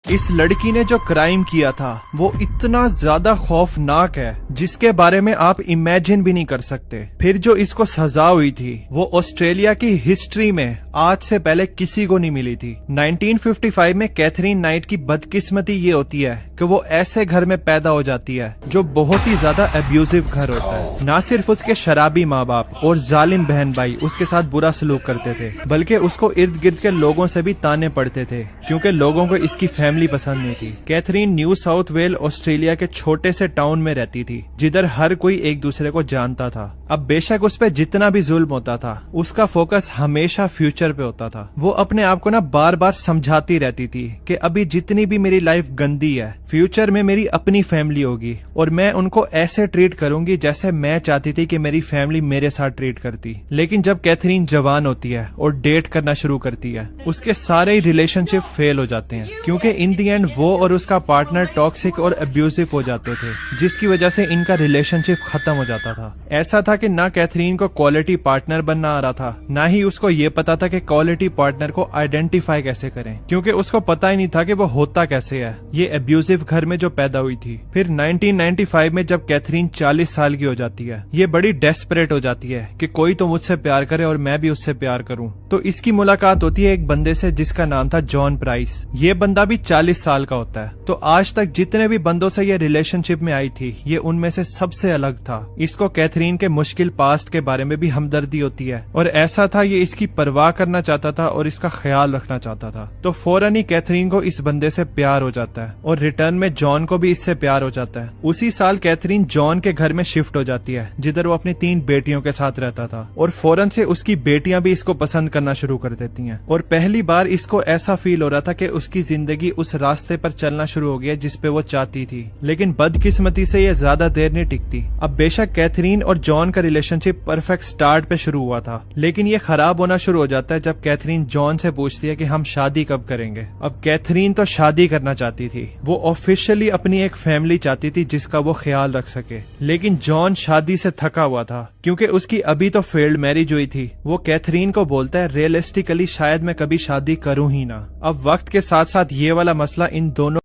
اس لڑکی نے جو کرائم کیا تھا وہ اتنا زیادہ خوفناک ہے جس کے بارے میں آپ امیجن بھی نہیں کر سکتے۔ پھر جو اس کو سزا ہوئی تھی وہ آسٹریلیا کی ہسٹری میں آج سے پہلے کسی کو نہیں ملی تھی۔ 1955 میں کیتھرین نائٹ کی بدقسمتی یہ ہوتی ہے کہ وہ ایسے گھر میں پیدا ہو جاتی ہے جو بہت ہی زیادہ ابیوزو گھر ہوتا ہے۔ نہ صرف اس کے شرابی ماں باپ اور ظالم بہن بھائی اس کے ساتھ برا سلوک کرتے تھے بلکہ اس کو ارد گرد کے لوگوں سے بھی تانے پڑتے تھے کیونکہ لوگوں کو اس کی فیملی پسند نہیں تھی۔ Catherine New South Wales Australia کے چھوٹے سے ٹاؤن میں رہتی تھی جدھر ہر کوئی ایک دوسرے کو جانتا تھا۔ اب بے شک اس پہ جتنا بھی ظلم ہوتا تھا اس کا فوکس ہمیشہ فیوچر پہ ہوتا تھا۔ وہ اپنے آپ کو بار بار سمجھاتی رہتی تھی کہ ابھی جتنی بھی میری لائف گندی ہے فیوچر میں میری اپنی فیملی ہوگی اور میں ان کو ایسے ٹریٹ کروں گی جیسے میں چاہتی تھی کہ میری فیملی میرے ساتھ ٹریٹ کرتی۔ لیکن جب کیتھرین جوان ہوتی ہے اور ڈیٹ کرنا شروع کرتی ہے اس کے سارے ریلیشن شپ فیل ہو جاتے ہیں کیونکہ ان دی اینڈ وہ اور اس کا پارٹنر ٹاکسک اور ابیوزو ہو جاتے تھے جس کی وجہ سے ان کا ریلیشن شپ ختم ہو جاتا تھا۔ ایسا تھا کہ نہ کیتھرین کو کوالٹی پارٹنر بننا آ رہا تھا نہ ہی اس کو یہ پتا تھا کہ کوالٹی پارٹنر کو آئیڈینٹیفائی کیسے کریں کیونکہ اس کو پتا ہی نہیں تھا کہ وہ ہوتا کیسے ہے یہ ابیوزو گھر میں جو پیدا ہوئی تھی۔ پھر 1995 میں جب کیتھرین 40 سال کی ہو جاتی ہے یہ بڑی ڈیسپریٹ ہو جاتی ہے کہ کوئی تو مجھ سے پیار کرے اور میں بھی اس سے پیار کروں۔ تو اس کی ملاقات ہوتی ہے ایک بندے سے جس کا نام تھا جان پرائس۔ یہ بندہ بھی 40 سال کا ہوتا ہے۔ تو آج تک جتنے بھی بندوں سے یہ ریلیشن شپ میں آئی تھی یہ ان میں سے سب سے الگ تھا۔ اس کو کیتھرین کے مشکل پاسٹ کے بارے میں بھی ہمدردی ہوتی ہے اور ایسا تھا یہ اس کی پرواہ کرنا چاہتا تھا اور اس کا خیال رکھنا چاہتا تھا۔ تو فوراً ہی کیتھرین کو اس بندے سے پیار ہو جاتا ہے اور ریٹرن میں جان کو بھی اس سے پیار ہو جاتا ہے۔ اسی سال کیتھرین جان کے گھر میں شفٹ ہو جاتی ہے جدھر وہ اپنی 3 بیٹیوں کے ساتھ رہتا تھا اور فوراً سے اس کی بیٹیاں بھی اس کو پسند کرنا شروع کر دیتی ہیں اور پہلی بار اس کو ایسا فیل ہو رہا تھا کہ اس کی زندگی اس راستے پر چلنا شروع ہو گیا جس پہ وہ چاہتی تھی۔ لیکن بدقسمتی سے یہ زیادہ دیر نہیں ٹکتی۔ اب بے شک کیتھرین اور جان کا ریلیشن شپ پرفیکٹ سٹارٹ پہ شروع ہوا تھا لیکن یہ خراب ہونا شروع ہو جاتا ہے جب کیتھرین جان سے پوچھتی ہے کہ ہم شادی کب کریں گے۔ اب کیتھرین تو شادی کرنا چاہتی تھی، وہ آفیشلی اپنی ایک فیملی چاہتی تھی جس کا وہ خیال رکھ سکے، لیکن جان شادی سے تھکا ہوا تھا کیونکہ اس کی ابھی تو فیلڈ میرج ہوئی تھی۔ وہ کیتھرین کو بولتا ہے ریئلسٹیکلی شاید میں کبھی شادی کروں ہی نہ۔ اب وقت کے ساتھ ساتھ یہ والا مسئلہ ان دونوں